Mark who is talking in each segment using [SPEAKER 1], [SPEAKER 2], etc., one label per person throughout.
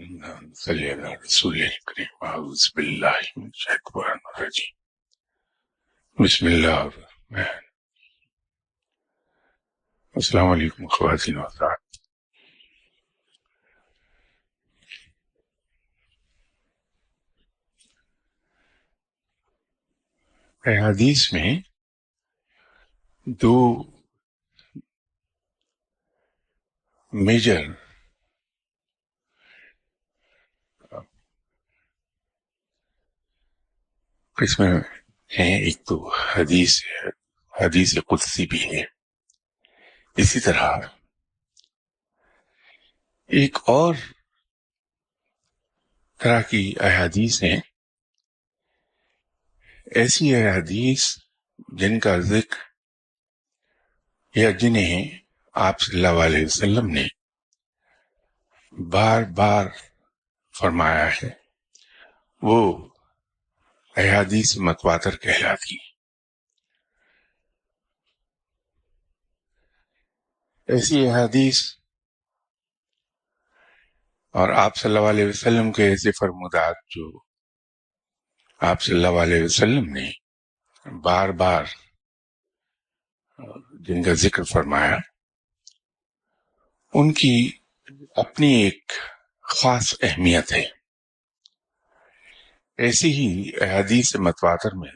[SPEAKER 1] صلی اللہ رسول الکریم اعوذ باللہ من الشیطان الرجیم بسم اللہ الرحمن. السلام علیکم خواتین و حضرات. حدیث میں دو میجر قسمیں ہیں. ایک تو حدیث قدسی بھی ہے. اسی طرح ایک اور طرح کی احادیث ہیں، ایسی احادیث جن کا ذکر یا جنہیں آپ صلی اللہ علیہ وسلم نے بار بار فرمایا ہے، وہ احادیث متواتر کہلاتی ہیں. ایسی احادیث اور آپ صلی اللہ علیہ وسلم کے ایسے فرمودات جو آپ صلی اللہ علیہ وسلم نے بار بار جن کا ذکر فرمایا، ان کی اپنی ایک خاص اہمیت ہے. ایسی ہی حدیث متواتر میں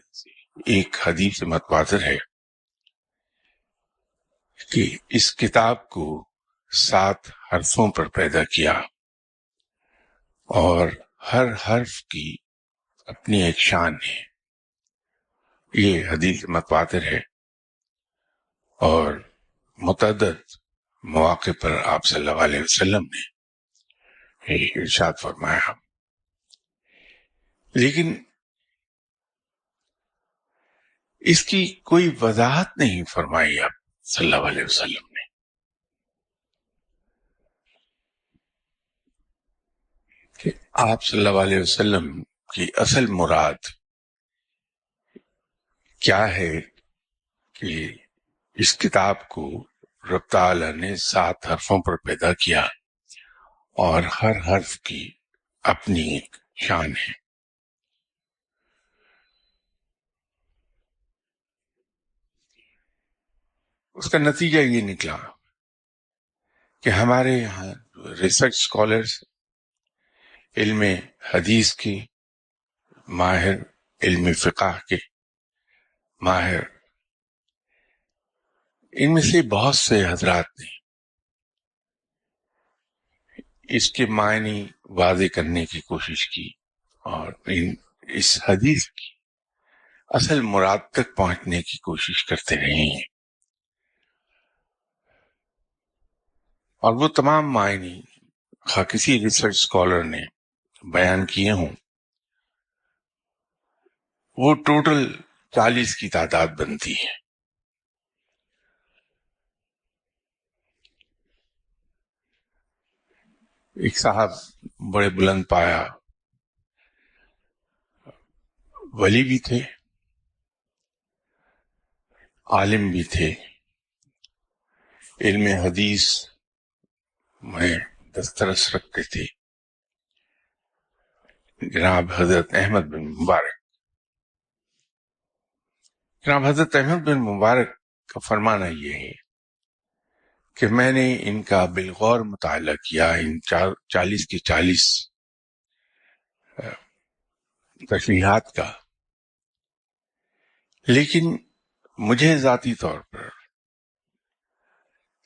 [SPEAKER 1] ایک حدیث متواتر ہے کہ اس کتاب کو 7 حرفوں پر پیدا کیا اور ہر حرف کی اپنی ایک شان ہے. یہ حدیث متواتر ہے اور متعدد مواقع پر آپ صلی اللہ علیہ وسلم نے ارشاد فرمایا. لیکن اس کی کوئی وضاحت نہیں فرمائی آپ صلی اللہ علیہ وسلم نے کہ آپ صلی اللہ علیہ وسلم کی اصل مراد کیا ہے کہ اس کتاب کو رب تعالی نے 7 حرفوں پر پیدا کیا اور ہر حرف کی اپنی ایک شان ہے. اس کا نتیجہ یہ نکلا کہ ہمارے یہاں ریسرچ اسکالرس، علم حدیث کے ماہر، علم فقہ کے ماہر، ان میں سے بہت سے حضرات نے اس کے معنی واضح کرنے کی کوشش کی اور اس حدیث کی اصل مراد تک پہنچنے کی کوشش کرتے رہے ہیں. اور وہ تمام معنی کسی ریسرچ اسکالر نے بیان کیے ہوں، وہ ٹوٹل 40 کی تعداد بنتی ہے. ایک صاحب بڑے بلند پایا ولی بھی تھے، عالم بھی تھے، علم حدیث میں دسترس رکھتے تھے. جناب حضرت احمد بن مبارک. جناب حضرت احمد بن مبارک کا فرمانا یہ ہے کہ میں نے ان کا بالغور مطالعہ کیا، ان 40 کی 40 تشریحات کا، لیکن مجھے ذاتی طور پر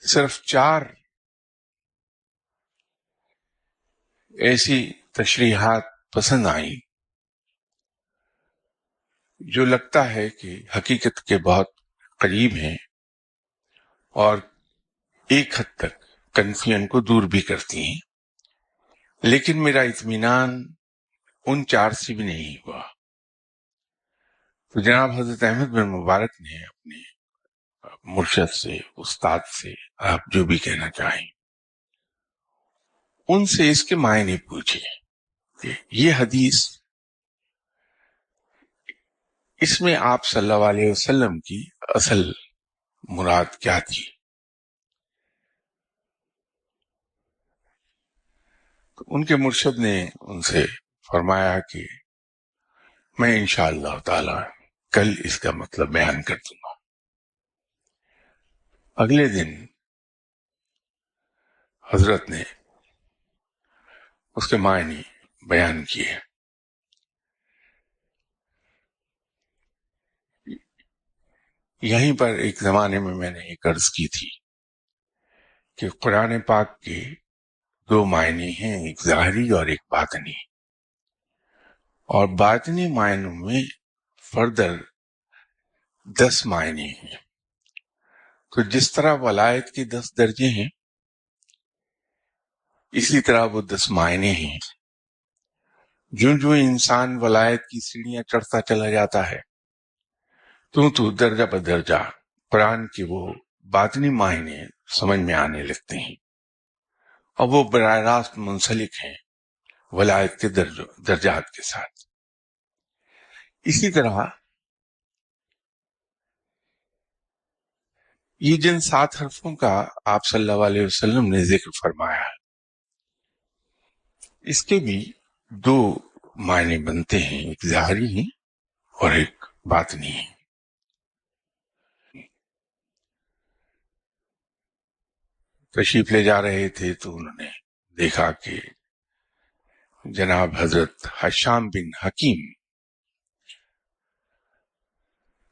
[SPEAKER 1] صرف 4 ایسی تشریحات پسند آئیں جو لگتا ہے کہ حقیقت کے بہت قریب ہیں اور ایک حد تک کنفیوژن کو دور بھی کرتی ہیں. لیکن میرا اطمینان ان 4 سے بھی نہیں ہوا. تو جناب حضرت احمد بن مبارک نے اپنے مرشد سے، استاد سے، آپ جو بھی کہنا چاہیں، ان سے اس کے معنی پوچھے کہ یہ حدیث، اس میں آپ صلی اللہ علیہ وسلم کی اصل مراد کیا تھی. تو ان کے مرشد نے ان سے فرمایا کہ میں انشاءاللہ تعالی کل اس کا مطلب بیان کر دوں گا۔ اگلے دن حضرت نے اس کے معنی بیان کیے۔ یہیں پر ایک زمانے میں نے ایک عرض کی تھی کہ قرآن پاک کے دو معنی ہیں، ایک ظاہری اور ایک باطنی، اور باطنی معنوں میں فردر 10 معنی ہیں۔ تو جس طرح ولایت کے 10 درجے ہیں، اسی طرح وہ 10 معنی ہیں۔ جو انسان ولایت کی سیڑھیاں چڑھتا چلا جاتا ہے تو درجہ بدرجہ قرآن کے وہ باطنی معنی سمجھ میں آنے لگتے ہیں، اور وہ براہ راست منسلک ہیں ولایت کے درجات کے ساتھ۔ اسی طرح یہ جن 7 حرفوں کا آپ صلی اللہ علیہ وسلم نے ذکر فرمایا ہے، اس کے بھی 2 معنی بنتے ہیں، ایک ظاہری ہیں اور ایک باطنی ہے۔ تشریف لے جا رہے تھے تو انہوں نے دیکھا کہ جناب حضرت حشام بن حکیم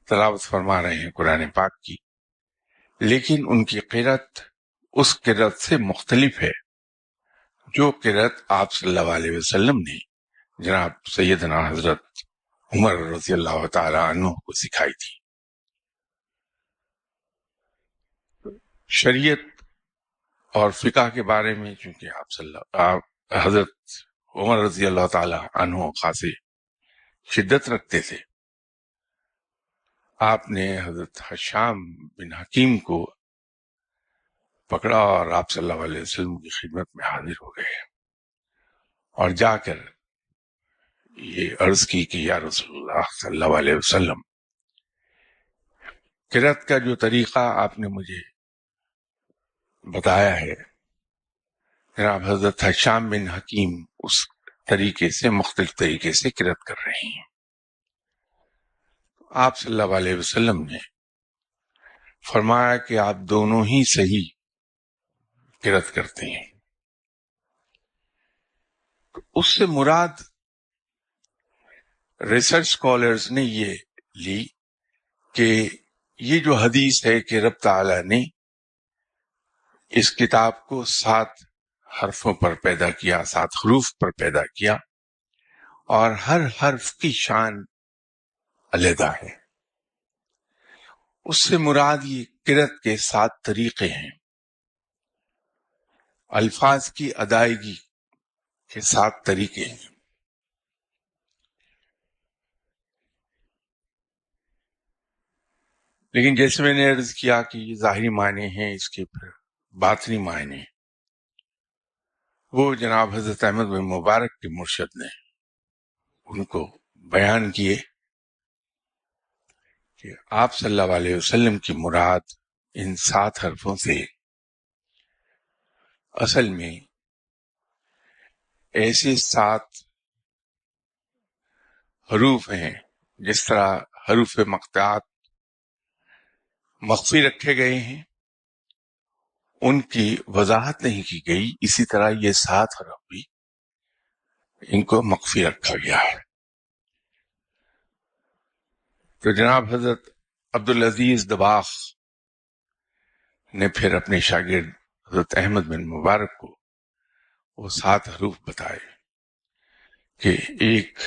[SPEAKER 1] تلاوت فرما رہے ہیں قرآن پاک کی، لیکن ان کی قرأت اس قرأت سے مختلف ہے جو قرأت آپ صلی اللہ علیہ وسلم نے جناب سیدنا حضرت عمر رضی اللہ تعالی عنہ کو سکھائی تھی۔ شریعت اور فقہ کے بارے میں چونکہ حضرت عمر رضی اللہ تعالی عنہ خاصی شدت رکھتے تھے، آپ نے حضرت حشام بن حکیم کو پکڑا اور آپ صلی اللہ علیہ وسلم کی خدمت میں حاضر ہو گئے اور جا کر یہ عرض کی کہ یا رسول اللہ صلی اللہ علیہ وسلم، قرأت کا جو طریقہ آپ نے مجھے بتایا ہے، جناب حضرت حشام بن حکیم اس طریقے سے مختلف طریقے سے قرأت کر رہے ہیں۔ آپ صلی اللہ علیہ وسلم نے فرمایا کہ آپ دونوں ہی صحیح قرأت کرتے ہیں۔ اس سے مراد ریسرچ اسکالرز نے یہ لی کہ یہ جو حدیث ہے کہ رب تعالیٰ نے اس کتاب کو 7 حرفوں پر پیدا کیا، 7 حروف پر پیدا کیا، اور ہر حرف کی شان علیحدہ ہے، اس سے مراد یہ قرأت کے 7 طریقے ہیں، الفاظ کی ادائیگی کے 7 طریقے ہیں۔ لیکن جیسے میں نے عرض کیا کہ یہ ظاہری معنی ہیں، اس کے پھر باطنی معنی، وہ جناب حضرت احمد بن مبارک کے مرشد نے ان کو بیان کیے کہ آپ صلی اللہ علیہ وسلم کی مراد ان 7 حرفوں سے اصل میں ایسے 7 حروف ہیں جس طرح حروف مقطعات مخفی رکھے گئے ہیں، ان کی وضاحت نہیں کی گئی، اسی طرح یہ 7 حرف بھی ان کو مخفی رکھا گیا ہے۔ تو جناب حضرت عبدالعزیز دباغ نے پھر اپنے شاگرد حضرت احمد بن مبارک کو وہ 7 حروف بتائے کہ ایک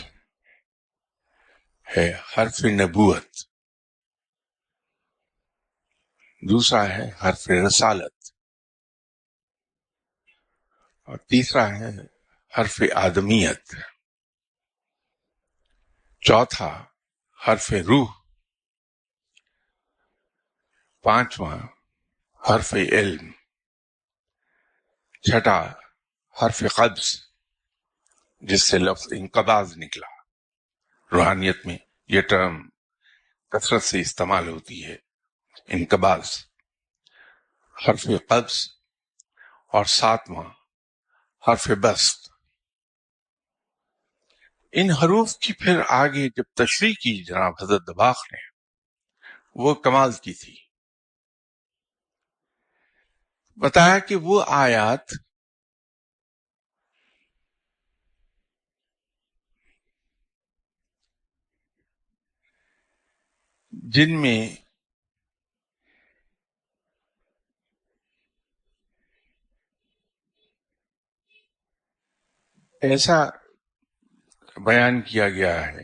[SPEAKER 1] ہے حرف نبوت، دوسرا ہے حرف رسالت، اور تیسرا ہے حرف آدمیت، چوتھا حرف روح، پانچواں حرف علم، چھٹا حرف قبض جس سے لفظ انقباض نکلا۔ روحانیت میں یہ ٹرم کثرت سے استعمال ہوتی ہے، انقباض، حرف قبض، اور 7واں حرف بسط ان حروف کی پھر آگے جب تشریح کی جناب حضرت دباغ نے، وہ کمال کی تھی. بتایا کہ وہ آیات جن میں ایسا بیان کیا گیا ہے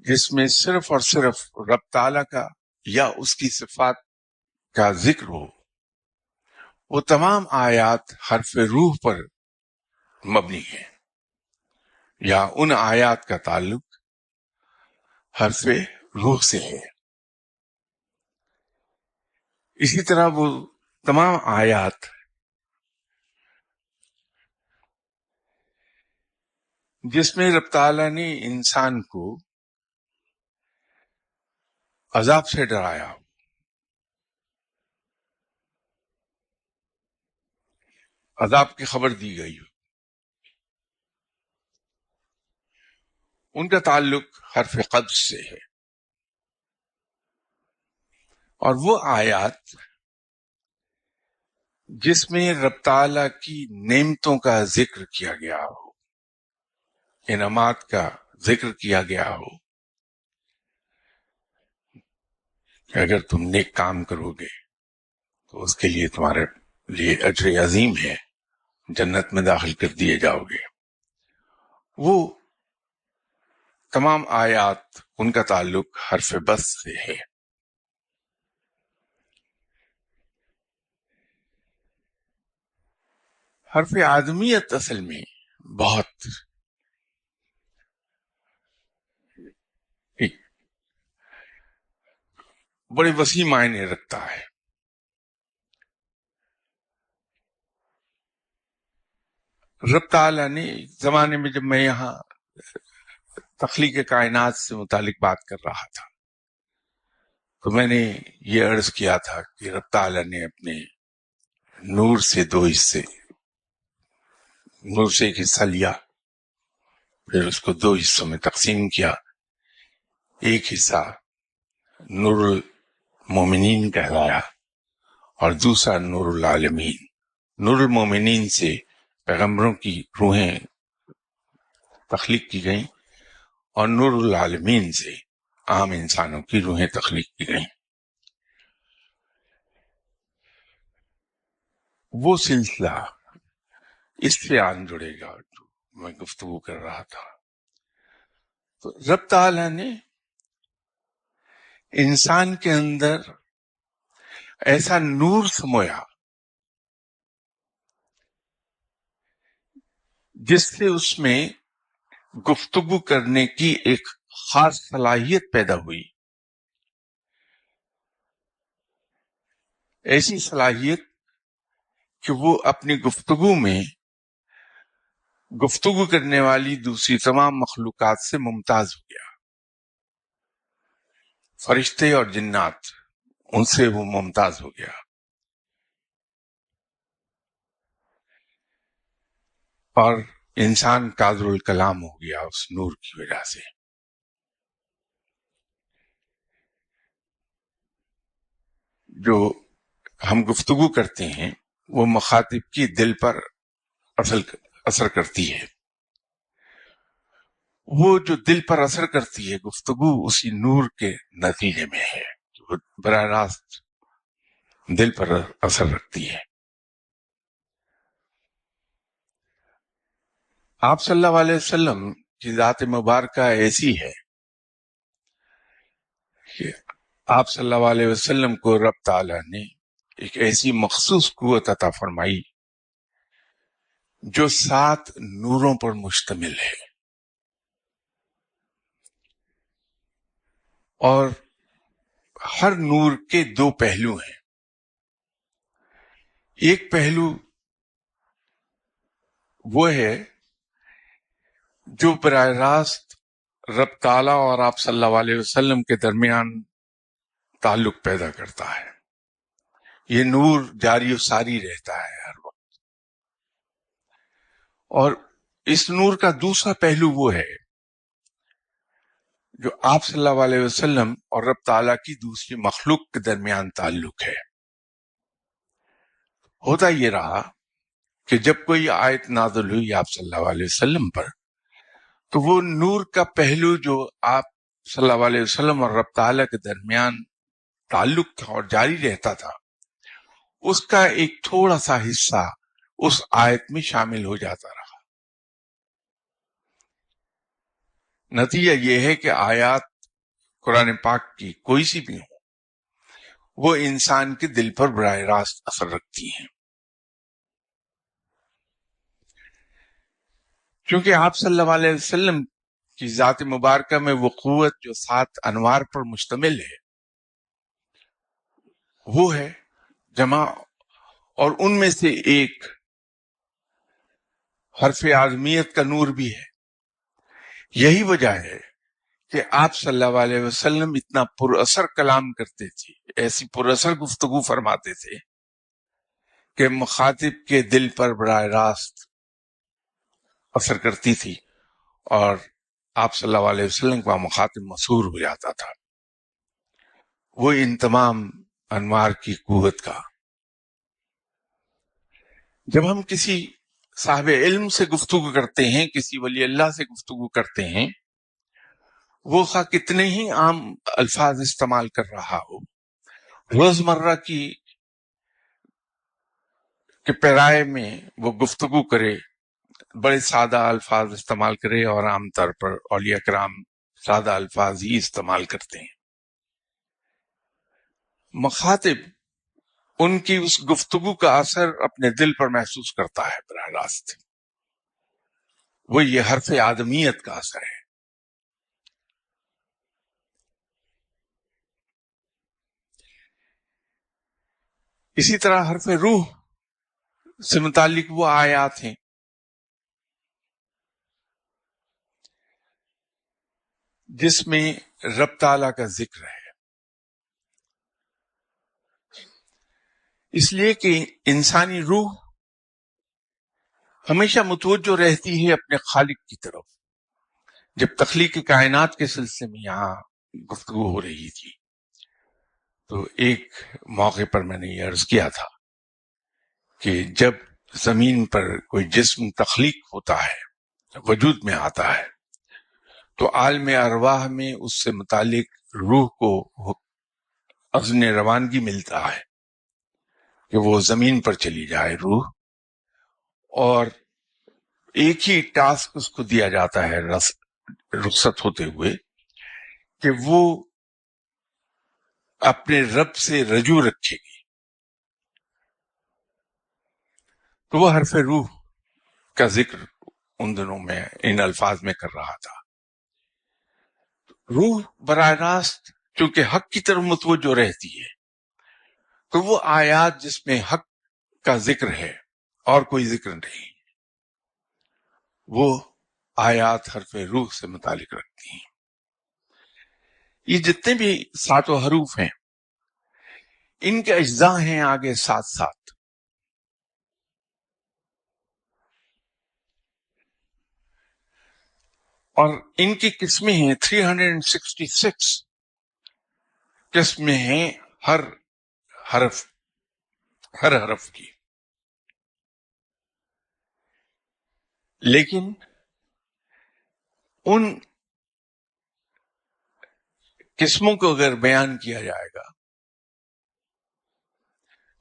[SPEAKER 1] جس میں صرف اور صرف رب تعالیٰ کا یا اس کی صفات کا ذکر ہو، وہ تمام آیات حرف روح پر مبنی ہیں، یا ان آیات کا تعلق حرف روح سے ہے. اسی طرح وہ تمام آیات جس میں رب تعالیٰ نے انسان کو عذاب سے ڈرایا، عذاب کی خبر دی گئی، ان کا تعلق حرف قدر سے ہے. اور وہ آیات جس میں رب تعالیٰ کی نعمتوں کا ذکر کیا گیا ہو، انعامات کا ذکر کیا گیا ہو کہ اگر تم نیک کام کرو گے تو اس کے لیے تمہارے لیے اجر عظیم ہے، جنت میں داخل کر دیے جاؤ گے، وہ تمام آیات ان کا تعلق حرف بس سے ہے. حرف آدمیت اصل میں بہت ایک بڑے وسیع معنی رکھتا ہے. رب تعالیٰ نے زمانے میں جب میں یہاں تخلیق کائنات سے متعلق بات کر رہا تھا تو میں نے یہ عرض کیا تھا کہ رب تعالیٰ نے اپنے نور سے دو حصے، نور سے ایک حصہ لیا، پھر اس کو دو حصوں میں تقسیم کیا. ایک حصہ نور المومنین کہلایا اور دوسرا نور العالمین. نور المومنین سے پیغمبروں کی روحیں تخلیق کی گئیں اور نور العالمین سے عام انسانوں کی روحیں تخلیق کی گئیں. وہ سلسلہ اس سے آن جڑے گا جو میں گفتگو کر رہا تھا. تو رب تعالیٰ نے انسان کے اندر ایسا نور سمویا جس سے اس میں گفتگو کرنے کی ایک خاص صلاحیت پیدا ہوئی. ایسی صلاحیت کہ وہ اپنی گفتگو میں گفتگو کرنے والی دوسری تمام مخلوقات سے ممتاز ہو گیا. فرشتے اور جنات، ان سے وہ ممتاز ہو گیا. اور انسان قادر الکلام ہو گیا اس نور کی وجہ سے. جو ہم گفتگو کرتے ہیں وہ مخاطب کی دل پر اثر کرتی ہے. وہ جو دل پر اثر کرتی ہے گفتگو اسی نور کے نتیجے میں ہے، جو براہ راست دل پر اثر رکھتی ہے. آپ صلی اللہ علیہ وسلم کی ذات مبارکہ ایسی ہے کہ آپ صلی اللہ علیہ وسلم کو رب تعالیٰ نے ایک ایسی مخصوص قوت عطا فرمائی جو 7 نوروں پر مشتمل ہے، اور ہر نور کے 2 پہلو ہیں. ایک پہلو وہ ہے جو براہ راست رب تعالیٰ اور آپ صلی اللہ علیہ وسلم کے درمیان تعلق پیدا کرتا ہے. یہ نور جاری و ساری رہتا ہے ہر وقت. اور اس نور کا دوسرا پہلو وہ ہے جو آپ صلی اللہ علیہ وسلم اور رب تعالیٰ کی دوسری مخلوق کے درمیان تعلق ہے۔ ہوتا یہ رہا کہ جب کوئی آیت نازل ہوئی آپ صلی اللہ علیہ وسلم پر، تو وہ نور کا پہلو جو آپ صلی اللہ علیہ وسلم اور رب تعالیٰ کے درمیان تعلق تھا اور جاری رہتا تھا، اس کا ایک تھوڑا سا حصہ اس آیت میں شامل ہو جاتا رہا۔ نتیجہ یہ ہے کہ آیات قرآن پاک کی کوئی سی بھی ہو، وہ انسان کے دل پر براہ راست اثر رکھتی ہیں، کیونکہ آپ صلی اللہ علیہ وسلم کی ذات مبارکہ میں وہ قوت جو 7 انوار پر مشتمل ہے، وہ ہے جمع، اور ان میں سے ایک حرف آدمیت کا نور بھی ہے۔ یہی وجہ ہے کہ آپ صلی اللہ علیہ وسلم اتنا پر اثر کلام کرتے تھے، ایسی پر اثر گفتگو فرماتے تھے کہ مخاطب کے دل پر براہ راست اثر کرتی تھی، اور آپ صلی اللہ علیہ وسلم کا مخاطب مسحور ہو جاتا تھا وہ ان تمام انوار کی قوت کا۔ جب ہم کسی صاحب علم سے گفتگو کرتے ہیں، کسی ولی اللہ سے گفتگو کرتے ہیں، وہ خواہ کتنے ہی عام الفاظ استعمال کر رہا ہو، روزمرہ کی پیرائے میں وہ گفتگو کرے، بڑے سادہ الفاظ استعمال کرے، اور عام طور پر اولیاء کرام سادہ الفاظ ہی استعمال کرتے ہیں، مخاطب ان کی اس گفتگو کا اثر اپنے دل پر محسوس کرتا ہے براہ راست۔ وہ یہ حرف آدمیت کا اثر ہے۔ اسی طرح حرف روح سے متعلق وہ آیات ہیں جس میں رب تعالیٰ کا ذکر ہے، اس لیے کہ انسانی روح ہمیشہ متوجہ رہتی ہے اپنے خالق کی طرف۔ جب تخلیق کائنات کے سلسلے میں یہاں گفتگو ہو رہی تھی، تو ایک موقع پر میں نے یہ عرض کیا تھا کہ جب زمین پر کوئی جسم تخلیق ہوتا ہے، وجود میں آتا ہے، تو عالم ارواح میں اس سے متعلق روح کو اذن روانگی ملتا ہے کہ وہ زمین پر چلی جائے روح، اور ایک ہی ٹاسک اس کو دیا جاتا ہے رخصت ہوتے ہوئے کہ وہ اپنے رب سے رجوع رکھے گی۔ تو وہ حرف روح کا ذکر ان دنوں میں ان الفاظ میں کر رہا تھا۔ روح براہ راست چونکہ حق کی طرف متوجہ رہتی ہے، تو وہ آیات جس میں حق کا ذکر ہے اور کوئی ذکر نہیں، وہ آیات حرف روح سے متعلق رکھتی ہیں۔ یہ جتنے بھی 7 حروف ہیں، ان کے اجزاء ہیں آگے 7 اور ان کی قسمیں ہیں 366 قسمیں ہیں ہر حرف کی۔ لیکن ان قسموں کو اگر بیان کیا جائے گا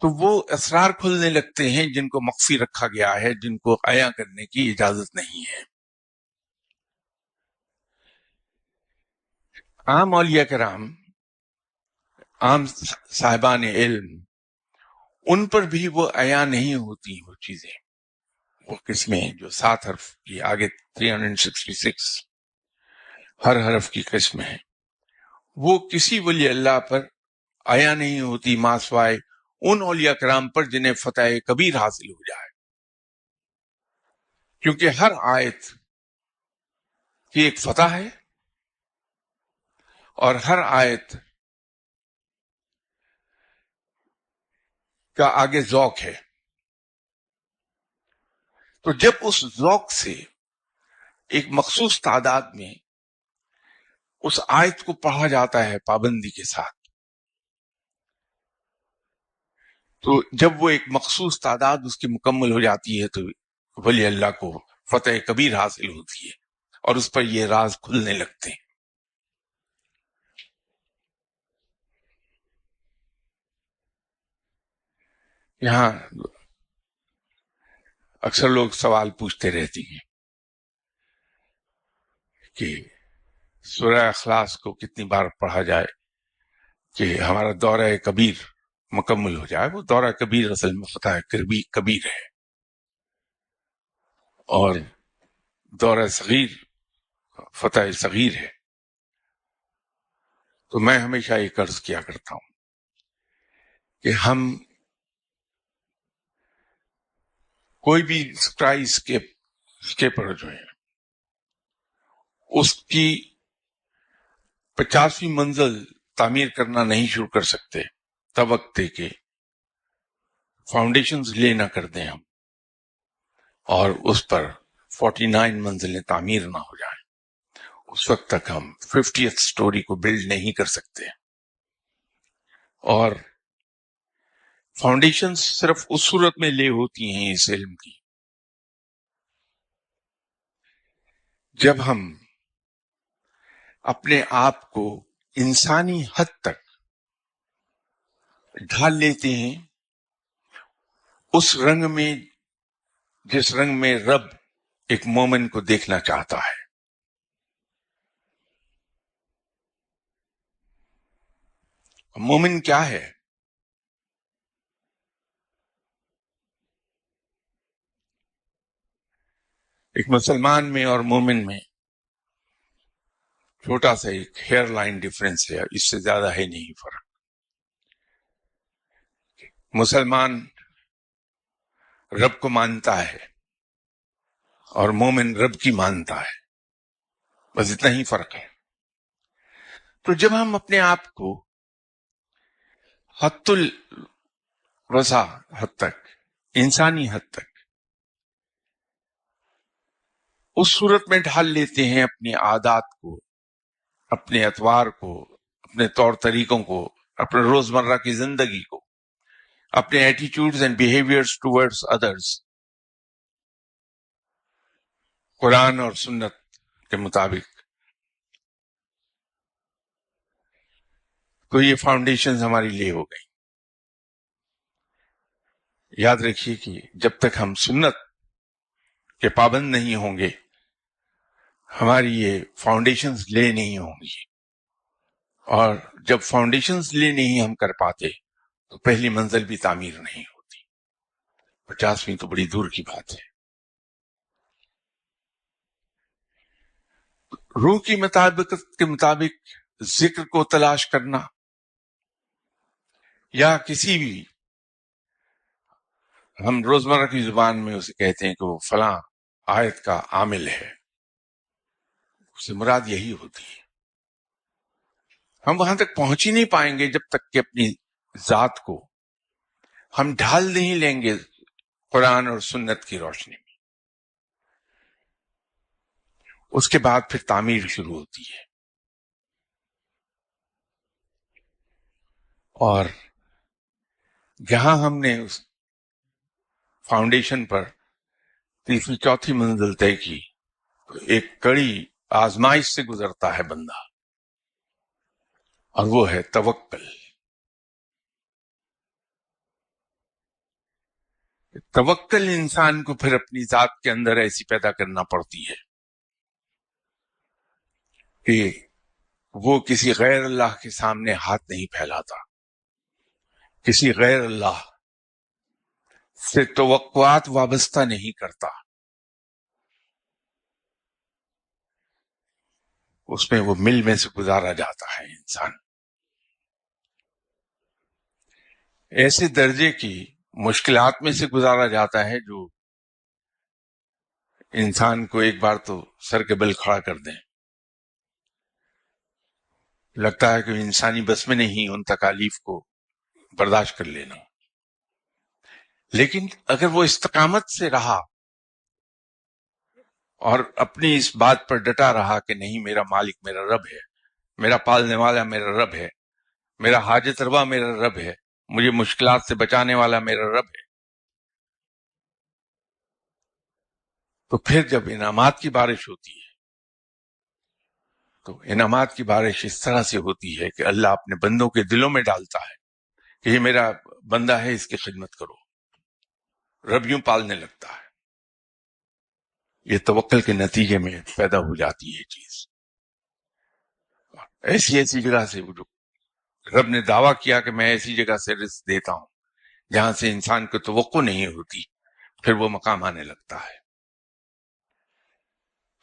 [SPEAKER 1] تو وہ اسرار کھلنے لگتے ہیں جن کو مخفی رکھا گیا ہے، جن کو عیاں کرنے کی اجازت نہیں ہے۔ عام اولیاء کرام، عام صاحبان علم، ان پر بھی وہ عیاں نہیں ہوتی وہ چیزیں، وہ قسمیں جو 7 حرف کی آگے 366 ہر حرف کی قسم ہے، وہ کسی ولی اللہ پر عیاں نہیں ہوتی ما سوائے ان اولیاء کرام پر جنہیں فتح کبیر حاصل ہو جائے، کیونکہ ہر آیت کی ایک فتح ہے اور ہر آیت کا آگے ذوق ہے۔ تو جب اس ذوق سے ایک مخصوص تعداد میں اس آیت کو پڑھا جاتا ہے پابندی کے ساتھ، تو جب وہ ایک مخصوص تعداد اس کی مکمل ہو جاتی ہے تو ولی اللہ کو فتح کبیر حاصل ہوتی ہے اور اس پر یہ راز کھلنے لگتے ہیں۔ یہاں اکثر لوگ سوال پوچھتے رہتی ہیں کہ سورہ اخلاص کو کتنی بار پڑھا جائے کہ ہمارا دورہ کبیر مکمل ہو جائے۔ وہ دورہ کبیر اصل میں فتح کبیر ہے، اور دورہ صغیر فتح صغیر ہے۔ تو میں ہمیشہ یہ عرض کیا کرتا ہوں کہ ہم کوئی بھی اسکائی اسکیپر جو ہے اس کی 50ویں منزل تعمیر کرنا نہیں شروع کر سکتے تب وقت دے کے فاؤنڈیشنز لے نہ کر دیں ہم، اور اس پر 49 منزلیں تعمیر نہ ہو جائیں، اس وقت تک ہم 50th سٹوری کو بلڈ نہیں کر سکتے۔ اور فاؤنڈیشنز صرف اس صورت میں لے ہوتی ہیں اس علم کی جب ہم اپنے آپ کو انسانی حد تک ڈھال لیتے ہیں اس رنگ میں جس رنگ میں رب ایک مومن کو دیکھنا چاہتا ہے۔ مومن کیا ہے؟ ایک مسلمان میں اور مومن میں چھوٹا سا ایک ہیئر لائن ڈفرینس ہے، اس سے زیادہ ہے نہیں فرق۔ مسلمان رب کو مانتا ہے اور مومن رب کی مانتا ہے، بس اتنا ہی فرق ہے۔ تو جب ہم اپنے آپ کو حد الوسع حد تک، انسانی حد تک اس صورت میں ڈھال لیتے ہیں اپنی عادات کو، اپنے اطوار کو، اپنے طور طریقوں کو، اپنے روزمرہ کی زندگی کو، اپنے attitudes and behaviours towards others Quran اور سنت کے مطابق، تو یہ فاؤنڈیشنز ہماری لے ہو گئی۔ یاد رکھیے کہ جب تک ہم سنت کے پابند نہیں ہوں گے ہماری یہ فاؤنڈیشنز لے نہیں ہوں گی، اور جب فاؤنڈیشنز لے نہیں ہم کر پاتے تو پہلی منزل بھی تعمیر نہیں ہوتی، 50ویں تو بڑی دور کی بات ہے۔ روح کی مطابقت کے مطابق ذکر کو تلاش کرنا یا کسی بھی، ہم روزمرہ کی زبان میں اسے کہتے ہیں کہ وہ فلاں آیت کا عامل ہے، اس سے مراد یہی ہوتی ہے۔ ہم وہاں تک پہنچ ہی نہیں پائیں گے جب تک کہ اپنی ذات کو ہم ڈھال نہیں لیں گے قرآن اور سنت کی روشنی میں، اس کے بعد پھر تعمیر شروع ہوتی ہے۔ اور جہاں ہم نے اس فاؤنڈیشن پر تیسری چوتھی منزل طے کی تو ایک کڑی آزمائش سے گزرتا ہے بندہ، اور وہ ہے توکل۔ توکل انسان کو پھر اپنی ذات کے اندر ایسی پیدا کرنا پڑتی ہے کہ وہ کسی غیر اللہ کے سامنے ہاتھ نہیں پھیلاتا، کسی غیر اللہ سے توقعات وابستہ نہیں کرتا، اس میں وہ مل میں سے گزارا جاتا ہے انسان۔ ایسے درجے کی مشکلات میں سے گزارا جاتا ہے جو انسان کو ایک بار تو سر کے بل کھڑا کر دیں، لگتا ہے کہ انسانی بس میں نہیں ان تکالیف کو برداشت کر لینا۔ لیکن اگر وہ استقامت سے رہا اور اپنی اس بات پر ڈٹا رہا کہ نہیں، میرا مالک میرا رب ہے، میرا پالنے والا میرا رب ہے، میرا حاجت روا میرا رب ہے، مجھے مشکلات سے بچانے والا میرا رب ہے، تو پھر جب انعامات کی بارش ہوتی ہے تو انعامات کی بارش اس طرح سے ہوتی ہے کہ اللہ اپنے بندوں کے دلوں میں ڈالتا ہے کہ یہ میرا بندہ ہے، اس کی خدمت کرو، رب یوں پالنے لگتا ہے۔ یہ توکل کے نتیجے میں پیدا ہو جاتی ہے چیز۔ ایسی ایسی جگہ سے وہ جو رب نے دعویٰ کیا کہ میں ایسی جگہ سے رزق دیتا ہوں جہاں سے انسان کو توقع نہیں ہوتی، پھر وہ مقام آنے لگتا ہے۔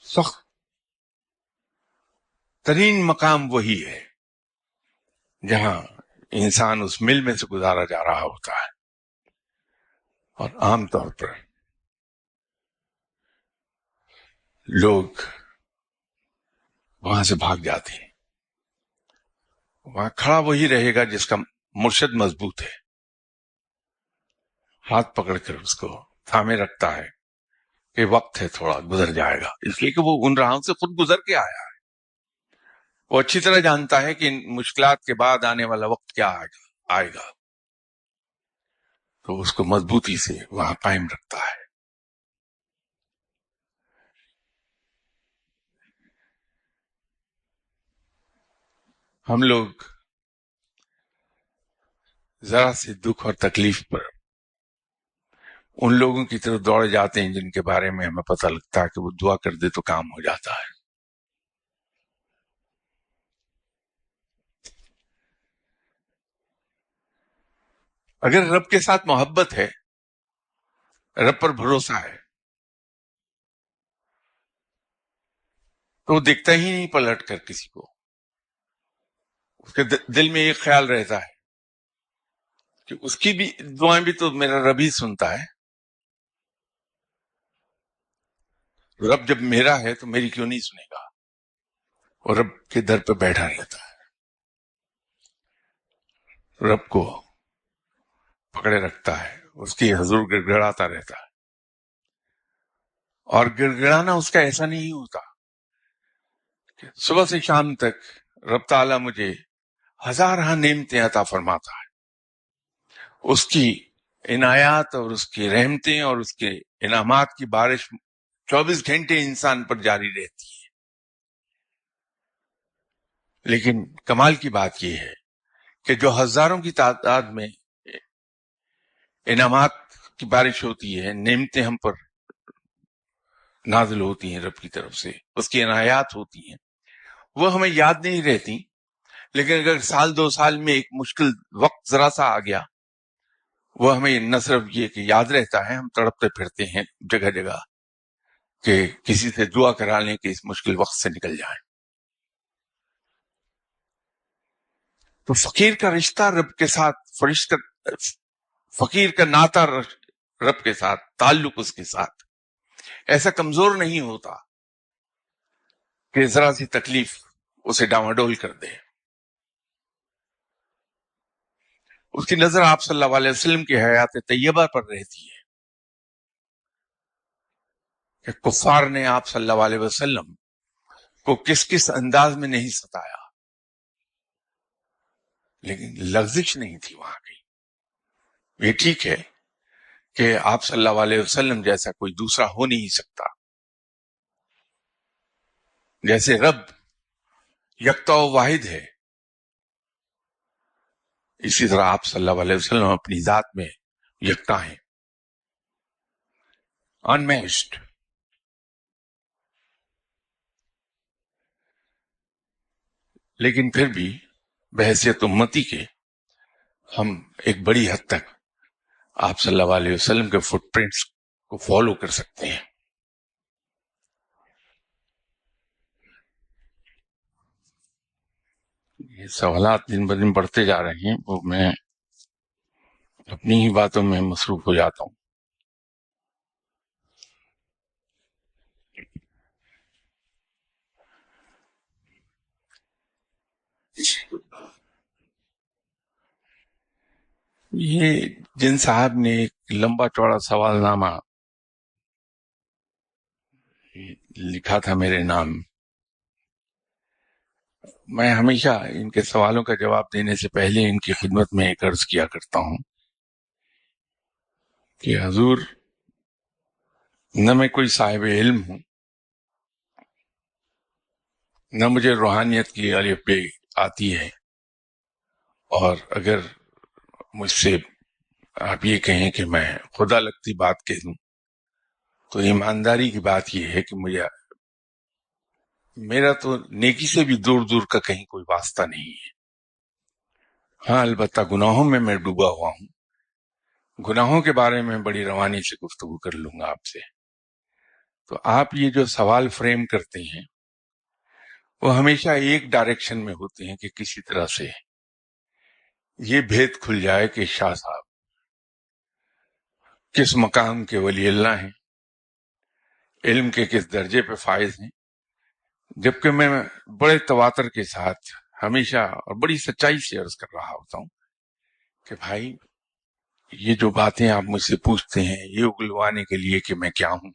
[SPEAKER 1] سخت ترین مقام وہی ہے جہاں انسان اس مل میں سے گزارا جا رہا ہوتا ہے، اور عام طور پر لوگ وہاں سے بھاگ جاتے ہیں۔ وہاں کھڑا وہی رہے گا جس کا مرشد مضبوط ہے، ہاتھ پکڑ کر اس کو تھامے رکھتا ہے کہ وقت ہے، تھوڑا گزر جائے گا، اس لیے کہ وہ ان راہوں سے خود گزر کے آیا ہے۔ وہ اچھی طرح جانتا ہے کہ ان مشکلات کے بعد آنے والا وقت کیا آئے گا، تو اس کو مضبوطی سے وہاں قائم رکھتا ہے۔ ہم لوگ ذرا سے دکھ اور تکلیف پر ان لوگوں کی طرف دوڑے جاتے ہیں جن کے بارے میں ہمیں پتہ لگتا ہے کہ وہ دعا کر دے تو کام ہو جاتا ہے۔ اگر رب کے ساتھ محبت ہے، رب پر بھروسہ ہے، تو وہ دیکھتا ہی نہیں پلٹ کر کسی کو، اس کے دل میں ایک خیال رہتا ہے کہ اس کی بھی دعائیں بھی تو میرا رب ہی سنتا ہے، رب جب میرا ہے تو میری کیوں نہیں سنے گا، اور رب کے در پہ بیٹھا رہتا ہے، رب کو پکڑے رکھتا ہے، اس کی حضور گڑ گڑاتا رہتا ہے، اور گڑ گڑانا اس کا ایسا نہیں ہوتا کہ صبح سے شام تک رب تعالیٰ مجھے ہزارہ نعمتیں عطا فرماتا ہے، اس کی عنایات اور اس کی رحمتیں اور اس کے انعامات کی بارش 24 گھنٹے انسان پر جاری رہتی ہے۔ لیکن کمال کی بات یہ ہے کہ جو ہزاروں کی تعداد میں انعامات کی بارش ہوتی ہے، نعمتیں ہم پر نازل ہوتی ہیں رب کی طرف سے، اس کی عنایات ہوتی ہیں، وہ ہمیں یاد نہیں رہتی، لیکن اگر سال 2 سال میں ایک مشکل وقت ذرا سا آ گیا، وہ ہمیں نہ صرف یہ کہ یاد رہتا ہے، ہم تڑپتے پھرتے ہیں جگہ جگہ کہ کسی سے دعا کرا لیں کہ اس مشکل وقت سے نکل جائیں۔ تو فقیر کا رشتہ رب کے ساتھ، فقیر کا ناطہ رب کے ساتھ، تعلق اس کے ساتھ ایسا کمزور نہیں ہوتا کہ ذرا سی تکلیف اسے ڈاواڈول کر دے۔ اس کی نظر آپ صلی اللہ علیہ وسلم کی حیات طیبہ پر رہتی ہے کہ کفار نے آپ صلی اللہ علیہ وسلم کو کس کس انداز میں نہیں ستایا، لیکن لغزش نہیں تھی وہاں کی۔ یہ ٹھیک ہے کہ آپ صلی اللہ علیہ وسلم جیسا کوئی دوسرا ہو نہیں سکتا، جیسے رب یکتا و واحد ہے، اسی طرح آپ صلی اللہ علیہ وسلم اپنی ذات میں یکتا ہیں، انمیچڈ۔ لیکن پھر بھی بحیثیت امتی کے ہم ایک بڑی حد تک آپ صلی اللہ علیہ وسلم کے فٹ پرنٹس کو فالو کر سکتے ہیں۔ یہ سوالات دن بدن بڑھتے جا رہے ہیں، وہ میں اپنی ہی باتوں میں مصروف ہو جاتا ہوں۔ یہ جن صاحب نے ایک لمبا چوڑا سوال نامہ لکھا تھا میرے نام. میں ہمیشہ ان کے سوالوں کا جواب دینے سے پہلے ان کی خدمت میں ایک عرض کیا کرتا ہوں کہ حضور، نہ میں کوئی صاحب علم ہوں، نہ مجھے روحانیت کی الف بے آتی ہے، اور اگر مجھ سے آپ یہ کہیں کہ میں خدا لگتی بات کہہ دوں تو ایمانداری کی بات یہ ہے کہ میرا تو نیکی سے بھی دور دور کا کہیں کوئی واسطہ نہیں ہے. ہاں، البتہ گناہوں میں ڈوبا ہوا ہوں. گناہوں کے بارے میں بڑی روانی سے گفتگو کر لوں گا آپ سے. تو آپ یہ جو سوال فریم کرتے ہیں وہ ہمیشہ ایک ڈائریکشن میں ہوتے ہیں کہ کسی طرح سے یہ بھید کھل جائے کہ شاہ صاحب کس مقام کے ولی اللہ ہیں، علم کے کس درجے پہ فائز ہیں. جبکہ میں بڑے تواتر کے ساتھ ہمیشہ اور بڑی سچائی سے عرض کر رہا ہوتا ہوں کہ بھائی، یہ جو باتیں آپ مجھ سے پوچھتے ہیں یہ اگلوانے کے لیے کہ میں کیا ہوں.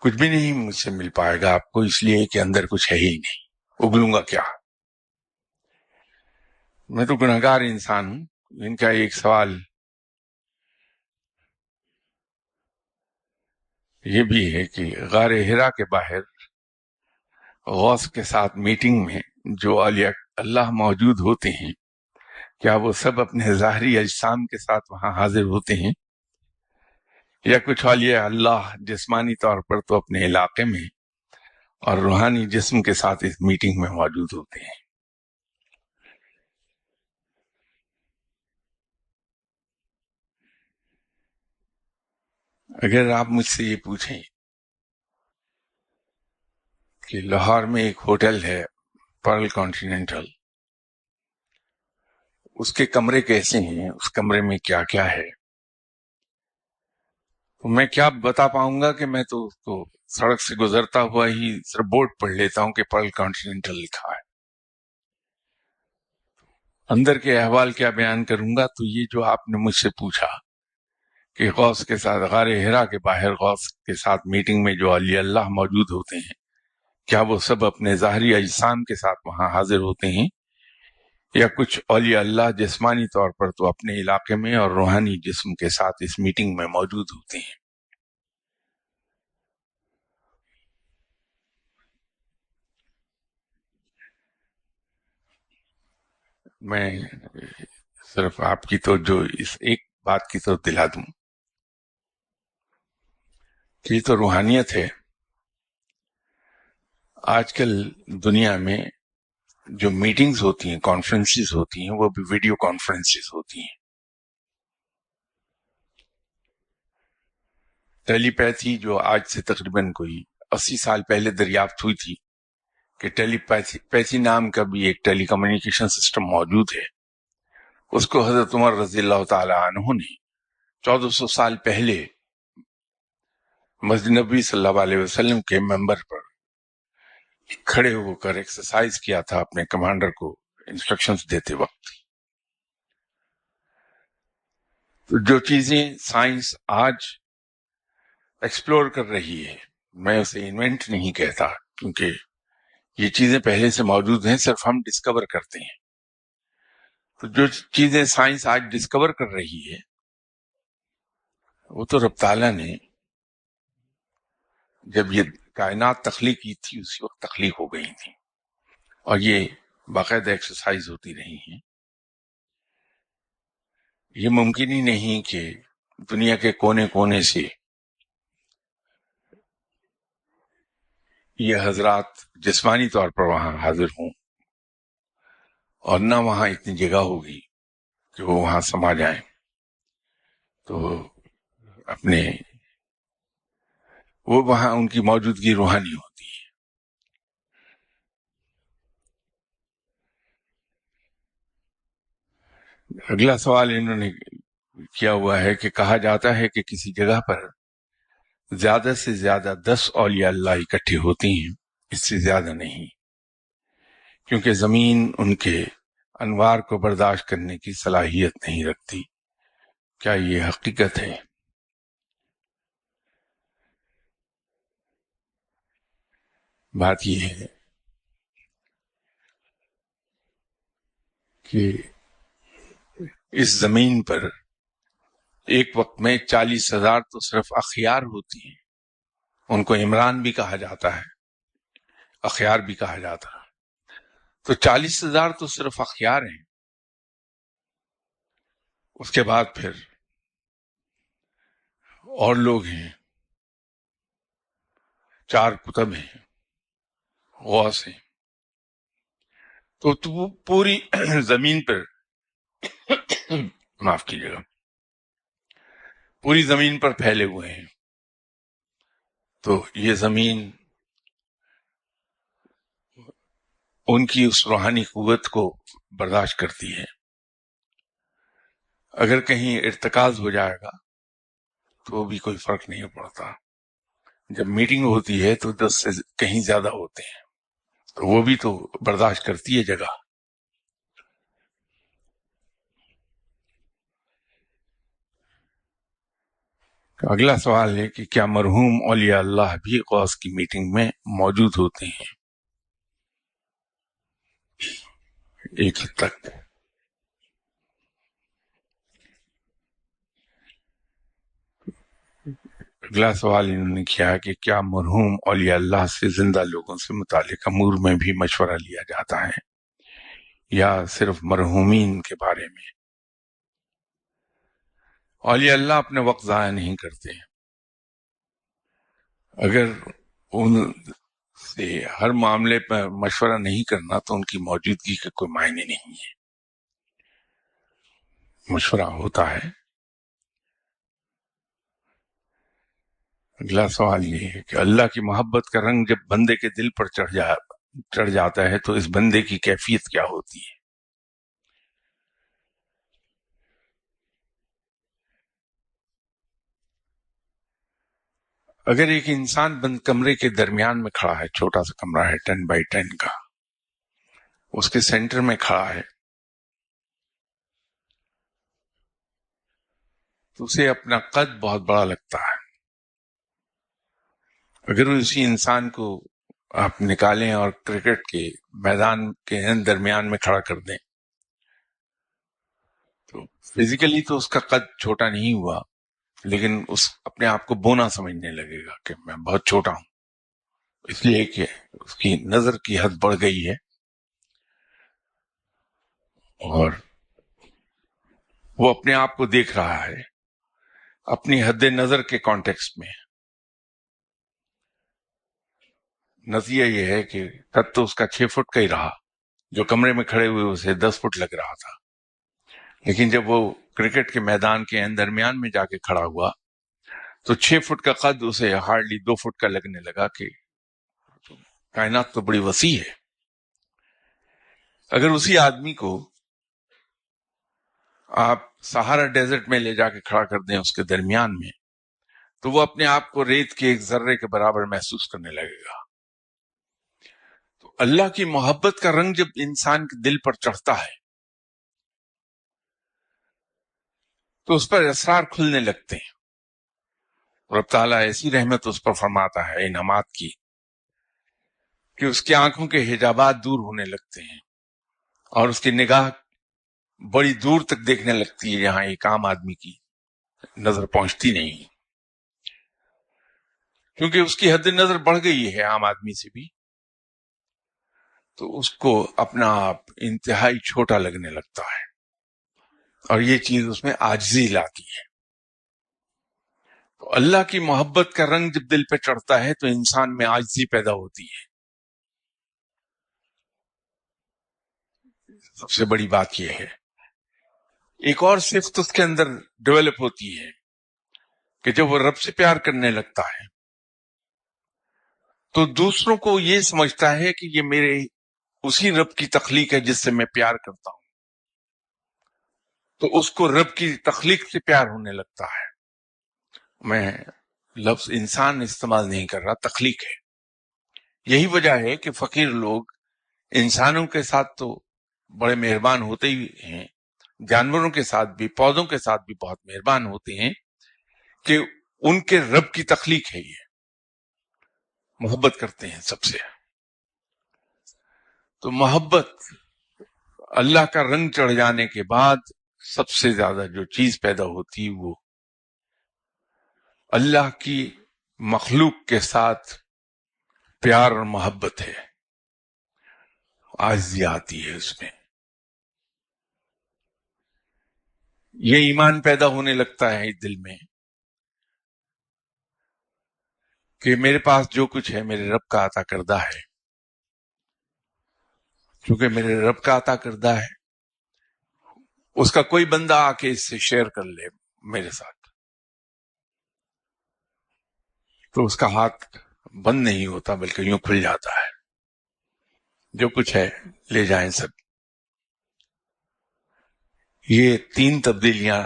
[SPEAKER 1] کچھ بھی نہیں مجھ سے مل پائے گا آپ کو، اس لیے کہ اندر کچھ ہے ہی نہیں. اگلوں گا کیا؟ میں تو گنہگار انسان ہوں. ان کا ایک سوال یہ بھی ہے کہ غار ہرا کے باہر غوث کے ساتھ میٹنگ میں جو اولیاء اللہ موجود ہوتے ہیں، کیا وہ سب اپنے ظاہری اجسام کے ساتھ وہاں حاضر ہوتے ہیں، یا کچھ اولیاء اللہ جسمانی طور پر تو اپنے علاقے میں اور روحانی جسم کے ساتھ اس میٹنگ میں موجود ہوتے ہیں؟ اگر آپ مجھ سے یہ پوچھیں کہ لاہور میں ایک ہوٹل ہے پرل کانٹیننٹل، اس کے کمرے کیسے ہیں، اس کمرے میں کیا کیا ہے، تو میں کیا بتا پاؤں گا کہ میں تو اس کو سڑک سے گزرتا ہوا ہی صرف بورڈ پڑھ لیتا ہوں کہ پرل کانٹیننٹل لکھا ہے. اندر کے احوال کیا بیان کروں گا؟ تو یہ جو آپ نے مجھ سے پوچھا کہ غوث کے ساتھ غار ہرا کے باہر غوث کے ساتھ میٹنگ میں جو اولیاء اللہ موجود ہوتے ہیں، کیا وہ سب اپنے ظاہری اجسام کے ساتھ وہاں حاضر ہوتے ہیں، یا کچھ اولیاء اللہ جسمانی طور پر تو اپنے علاقے میں اور روحانی جسم کے ساتھ اس میٹنگ میں موجود ہوتے ہیں؟ میں صرف آپ کی تو جو اس ایک بات کی تو دلا دوں کہ یہ تو روحانیت ہے. آج کل دنیا میں جو میٹنگز ہوتی ہیں، کانفرنسز ہوتی ہیں، وہ بھی ویڈیو کانفرنسز ہوتی ہیں. ٹیلی پیتھی جو آج سے تقریباً کوئی 80 سال پہلے دریافت ہوئی تھی کہ ٹیلی پیتھی نام کا بھی ایک ٹیلی کمیونیکیشن سسٹم موجود ہے، اس کو حضرت عمر رضی اللہ تعالی عنہ نے 1400 سال پہلے مسجد نبی صلی اللہ علیہ وسلم کے ممبر پر کھڑے ہو کر ایکسرسائز کیا تھا اپنے کمانڈر کو انسٹرکشنز دیتے وقت. تو جو چیزیں سائنس آج ایکسپلور کر رہی ہے، میں اسے انوینٹ نہیں کہتا، کیونکہ یہ چیزیں پہلے سے موجود ہیں، صرف ہم ڈسکور کرتے ہیں. تو جو چیزیں سائنس آج ڈسکور کر رہی ہے وہ تو رب تعالیٰ نے جب یہ کائنات تخلیق کی تھی اسی وقت تخلیق ہو گئی تھی، اور یہ باقاعدہ ایکسرسائز ہوتی رہی ہیں. یہ ممکن ہی نہیں کہ دنیا کے کونے کونے سے یہ حضرات جسمانی طور پر وہاں حاضر ہوں، اور نہ وہاں اتنی جگہ ہوگی کہ وہ وہاں سما جائیں. تو اپنے وہ وہاں ان کی موجودگی روحانی ہوتی ہے. اگلا سوال انہوں نے کیا ہوا ہے کہ کہا جاتا ہے کہ کسی جگہ پر زیادہ سے زیادہ 10 اولیاء اللہ اکٹھے ہوتی ہیں، اس سے زیادہ نہیں، کیونکہ زمین ان کے انوار کو برداشت کرنے کی صلاحیت نہیں رکھتی. کیا یہ حقیقت ہے؟ بات یہ ہے کہ اس زمین پر ایک وقت میں 40,000 تو صرف اخیار ہوتی ہیں، ان کو عمران بھی کہا جاتا ہے، اخیار بھی کہا جاتا ہے، تو 40,000 تو صرف اخیار ہیں. اس کے بعد پھر اور لوگ ہیں، 4 کتب ہیں، غوث ہیں، تو وہ پوری زمین پر معاف کیجیے گا، پوری زمین پر پھیلے ہوئے ہیں. تو یہ زمین ان کی اس روحانی قوت کو برداشت کرتی ہے. اگر کہیں ارتکاز ہو جائے گا تو بھی کوئی فرق نہیں پڑتا. جب میٹنگ ہوتی ہے تو 10 سے کہیں زیادہ ہوتے ہیں، تو وہ بھی تو برداشت کرتی ہے جگہ. اگلا سوال ہے کہ کیا مرحوم اولیاء اللہ بھی غوث کی میٹنگ میں موجود ہوتے ہیں؟ ایک حد تک. اگلا سوال انہوں نے کیا کہ کیا مرحوم اولیاء اللہ سے زندہ لوگوں سے متعلق امور میں بھی مشورہ لیا جاتا ہے یا صرف مرحومین کے بارے میں؟ اولیاء اللہ اپنے وقت ضائع نہیں کرتے ہیں. اگر ان سے ہر معاملے پر مشورہ نہیں کرنا تو ان کی موجودگی کا کوئی معنی نہیں ہے. مشورہ ہوتا ہے. اگلا سوال یہ ہے کہ اللہ کی محبت کا رنگ جب بندے کے دل پر چڑھ جاتا ہے تو اس بندے کی کیفیت کیا ہوتی ہے؟ اگر ایک انسان بند کمرے کے درمیان میں کھڑا ہے، چھوٹا سا کمرہ ہے 10x10 کا، اس کے سینٹر میں کھڑا ہے، تو اسے اپنا قد بہت بڑا لگتا ہے. اگر اسی انسان کو آپ نکالیں اور کرکٹ کے میدان کے درمیان میں کھڑا کر دیں تو فزیکلی تو اس کا قد چھوٹا نہیں ہوا، لیکن اس اپنے آپ کو بونا سمجھنے لگے گا کہ میں بہت چھوٹا ہوں، اس لیے کہ اس کی نظر کی حد بڑھ گئی ہے اور وہ اپنے آپ کو دیکھ رہا ہے اپنی حد نظر کے کانٹیکسٹ میں. نتیجہ یہ ہے کہ قد تو اس کا 6 فٹ کا ہی رہا، جو کمرے میں کھڑے ہوئے اسے 10 فٹ لگ رہا تھا، لیکن جب وہ کرکٹ کے میدان کے درمیان میں جا کے کھڑا ہوا تو 6 فٹ کا قد اسے ہارڈلی 2 فٹ کا لگنے لگا کہ کائنات تو بڑی وسیع ہے. اگر اسی آدمی کو آپ سہارا ڈیزرٹ میں لے جا کے کھڑا کر دیں اس کے درمیان میں، تو وہ اپنے آپ کو ریت کے ایک ذرے کے برابر محسوس کرنے لگے گا. تو اللہ کی محبت کا رنگ جب انسان کے دل پر چڑھتا ہے تو اس پر اسرار کھلنے لگتے ہیں. رب تعالیٰ ایسی رحمت اس پر فرماتا ہے انعامات کی کہ اس کی آنکھوں کے حجابات دور ہونے لگتے ہیں اور اس کی نگاہ بڑی دور تک دیکھنے لگتی ہے جہاں ایک عام آدمی کی نظر پہنچتی نہیں، کیونکہ اس کی حد نظر بڑھ گئی ہے عام آدمی سے بھی، تو اس کو اپنا آپ انتہائی چھوٹا لگنے لگتا ہے اور یہ چیز اس میں عاجزی لاتی ہے. تو اللہ کی محبت کا رنگ جب دل پہ چڑھتا ہے تو انسان میں عاجزی پیدا ہوتی ہے. سب سے بڑی بات یہ ہے. ایک اور صفت اس کے اندر ڈیولپ ہوتی ہے کہ جب وہ رب سے پیار کرنے لگتا ہے تو دوسروں کو یہ سمجھتا ہے کہ یہ میرے اسی رب کی تخلیق ہے جس سے میں پیار کرتا ہوں، تو اس کو رب کی تخلیق سے پیار ہونے لگتا ہے. میں لفظ انسان استعمال نہیں کر رہا، تخلیق ہے. یہی وجہ ہے کہ فقیر لوگ انسانوں کے ساتھ تو بڑے مہربان ہوتے ہی ہیں، جانوروں کے ساتھ بھی، پودوں کے ساتھ بھی بہت مہربان ہوتے ہیں کہ ان کے رب کی تخلیق ہے، یہ محبت کرتے ہیں سب سے. تو محبت اللہ کا رنگ چڑھ جانے کے بعد سب سے زیادہ جو چیز پیدا ہوتی وہ اللہ کی مخلوق کے ساتھ پیار اور محبت ہے، عاجزی آتی ہے اس میں، یہ ایمان پیدا ہونے لگتا ہے دل میں کہ میرے پاس جو کچھ ہے میرے رب کا عطا کردہ ہے، چونکہ میرے رب کا عطا کردہ ہے اس کا کوئی بندہ آ کے اس سے شیئر کر لے میرے ساتھ تو اس کا ہاتھ بند نہیں ہوتا بلکہ یوں کھل جاتا ہے، جو کچھ ہے لے جائیں سب۔ یہ تین تبدیلیاں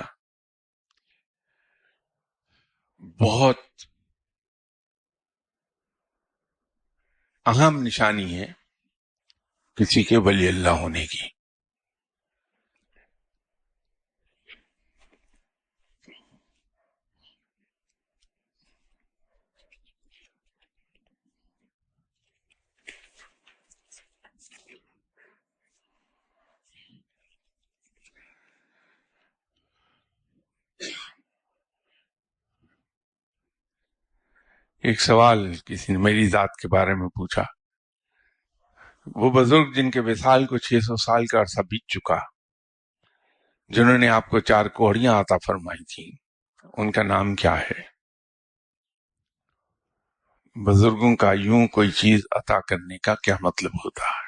[SPEAKER 1] بہت اہم نشانی ہے کسی کے ولی اللہ ہونے کی۔ ایک سوال کسی نے میری ذات کے بارے میں پوچھا، وہ بزرگ جن کے وصال کو 600 سال کا عرصہ بیت چکا، جنہوں نے آپ کو 4 کوڑیاں عطا فرمائی تھیں، ان کا نام کیا ہے؟ بزرگوں کا یوں کوئی چیز عطا کرنے کا کیا مطلب ہوتا ہے؟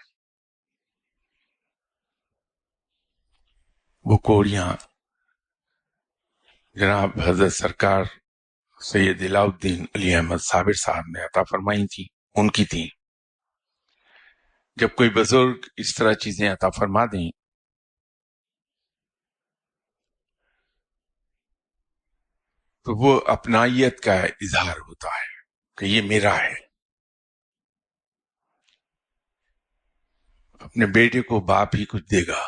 [SPEAKER 1] وہ کوڑیاں جناب حضرت سرکار سید علاؤالدین علی احمد صابر صاحب نے عطا فرمائی تھی، ان کی تھی۔ جب کوئی بزرگ اس طرح چیزیں عطا فرما دیں تو وہ اپنائیت کا اظہار ہوتا ہے کہ یہ میرا ہے۔ اپنے بیٹے کو باپ ہی کچھ دے گا،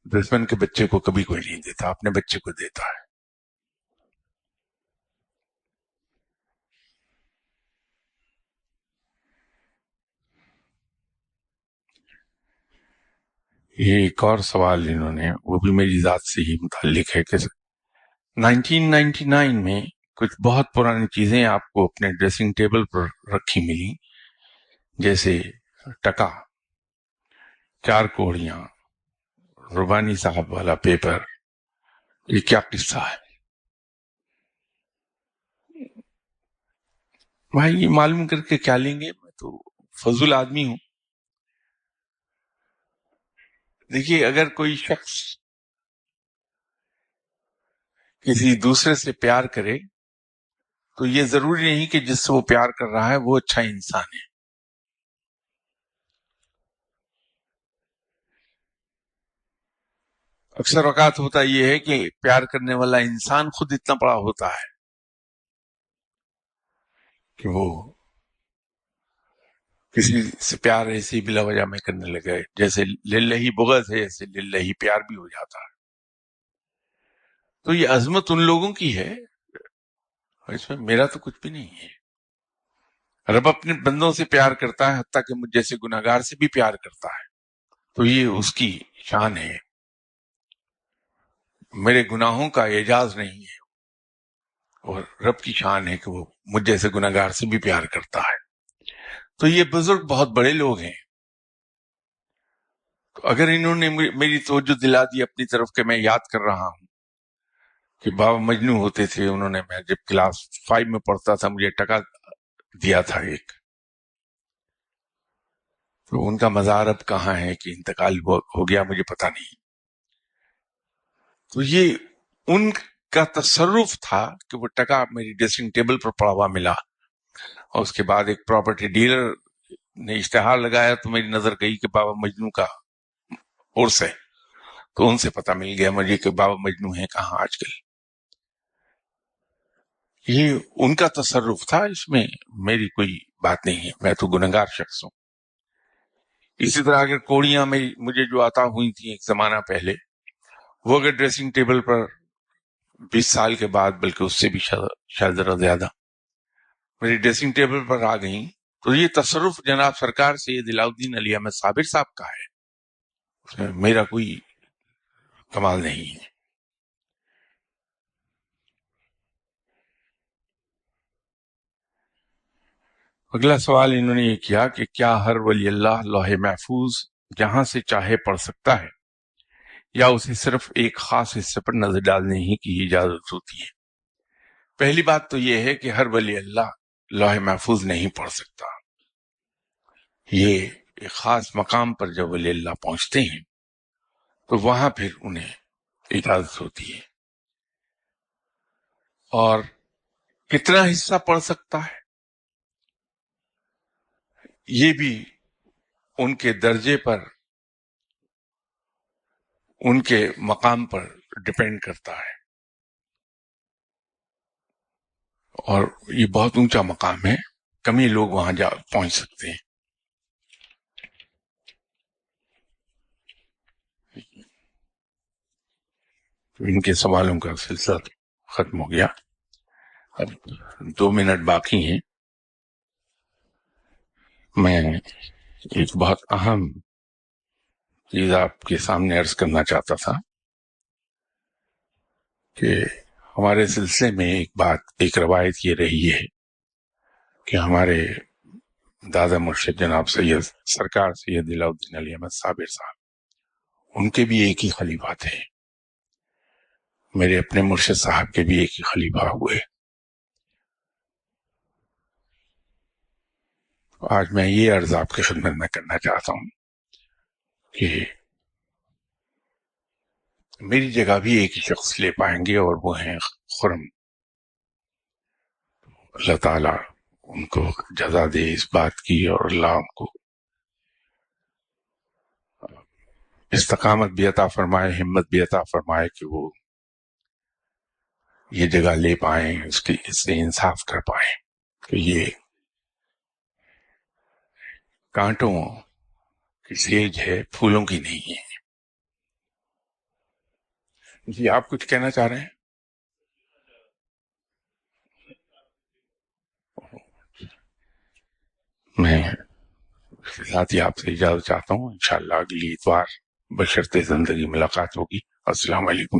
[SPEAKER 1] دشمن کے بچے کو کبھی کوئی نہیں دیتا، اپنے بچے کو دیتا ہے۔ یہ ایک اور سوال انہوں نے، وہ بھی میری ذات سے ہی متعلق ہے کہ 1999 میں کچھ بہت پرانی چیزیں آپ کو اپنے ڈریسنگ ٹیبل پر رکھی ملی، جیسے ٹکا، 4 کوڑیاں، ربانی صاحب والا پیپر، یہ کیا قصہ ہے؟ بھائی یہ معلوم کر کے کیا لیں گے، میں تو فضول آدمی ہوں۔ دیکھیے اگر کوئی شخص کسی دوسرے سے پیار کرے تو یہ ضروری نہیں کہ جس سے وہ پیار کر رہا ہے وہ اچھا انسان ہے۔ اکثر اوقات ہوتا یہ ہے کہ پیار کرنے والا انسان خود اتنا بڑا ہوتا ہے کہ وہ کسی سے پیار ایسے بلا وجہ میں کرنے لگے، جیسے للہی بغض ہے ایسے للہی پیار بھی ہو جاتا ہے۔ تو یہ عظمت ان لوگوں کی ہے، اس میں میرا تو کچھ بھی نہیں ہے۔ رب اپنے بندوں سے پیار کرتا ہے، حتیٰ کہ مجھ جیسے گناہگار سے بھی پیار کرتا ہے، تو یہ اس کی شان ہے، میرے گناہوں کا اعجاز نہیں ہے، اور رب کی شان ہے کہ وہ مجھ جیسے گناہگار سے بھی پیار کرتا ہے۔ تو یہ بزرگ بہت بڑے لوگ ہیں، تو اگر انہوں نے میری توجہ دلا دی اپنی طرف کہ میں یاد کر رہا ہوں کہ بابا مجنو ہوتے تھے، انہوں نے، میں جب کلاس 5 میں پڑھتا تھا مجھے ٹکا دیا تھا ایک، تو ان کا مزار اب کہاں ہے کہ انتقال ہو گیا مجھے پتا نہیں۔ تو یہ ان کا تصرف تھا کہ وہ ٹکا میری ڈریسنگ ٹیبل پر پڑا ہوا ملا، اور اس کے بعد ایک پراپرٹی ڈیلر نے اشتہار لگایا تو میری نظر گئی کہ بابا مجنو کا عرس ہے، تو ان سے پتہ مل گیا مجھے کہ بابا مجنو ہیں کہاں آج کل۔ یہ ان کا تصرف تھا، اس میں میری کوئی بات نہیں ہے، میں تو گنہگار شخص ہوں۔ اسی طرح اگر کوڑیاں مجھے جو عطا ہوئی تھیں ایک زمانہ پہلے، وہ اگر ڈریسنگ ٹیبل پر 20 سال کے بعد، بلکہ اس سے بھی شاید ذرا زیادہ میری ڈریسنگ ٹیبل پر آ گئیں تو یہ تصرف جناب سرکار سید علاؤالدین علی احمد صابر صاحب کا ہے، اس میں میرا کوئی کمال نہیں ہے۔ اگلا سوال انہوں نے یہ کیا کہ کیا ہر ولی اللہ لوح محفوظ جہاں سے چاہے پڑھ سکتا ہے یا اسے صرف ایک خاص حصے پر نظر ڈالنے ہی کی اجازت ہوتی ہے؟ پہلی بات تو یہ ہے کہ ہر ولی اللہ لوح محفوظ نہیں پڑھ سکتا، یہ ایک خاص مقام پر جب ولی اللہ پہنچتے ہیں تو وہاں پھر انہیں اجازت ہوتی ہے۔ اور کتنا حصہ پڑھ سکتا ہے یہ بھی ان کے درجے پر، ان کے مقام پر ڈیپینڈ کرتا ہے، اور یہ بہت اونچا مقام ہے، کم ہی لوگ وہاں جا پہنچ سکتے ہیں۔ تو ان کے سوالوں کا سلسلہ ختم ہو گیا، اب 2 منٹ باقی ہیں۔ میں ایک بہت اہم چیز آپ کے سامنے عرض کرنا چاہتا تھا کہ ہمارے سلسلے میں ایک روایت یہ رہی ہے کہ ہمارے دادا مرشد جناب سید سرکار سید علاؤالدین علی احمد صابر صاحب، ان کے بھی ایک ہی خلیفہ تھے، میرے اپنے مرشد صاحب کے بھی ایک ہی خلیفہ ہوئے۔ آج میں یہ عرض آپ کی خدمت میں کرنا چاہتا ہوں کہ میری جگہ بھی ایک ہی شخص لے پائیں گے اور وہ ہیں خرم، اللہ تعالیٰ ان کو جزا دے اس بات کی، اور اللہ ان کو استقامت بھی عطا فرمائے، ہمت بھی عطا فرمائے کہ وہ یہ جگہ لے پائیں، اس سے انصاف کر پائیں کہ یہ کانٹوں کی سیج ہے، پھولوں کی نہیں ہے۔ جی آپ کچھ کہنا چاہ رہے ہیں؟ میں ساتھ ہی آپ سے اجازت چاہتا ہوں، انشاءاللہ اگلی اتوار بشرط زندگی ملاقات ہوگی۔ السلام علیکم۔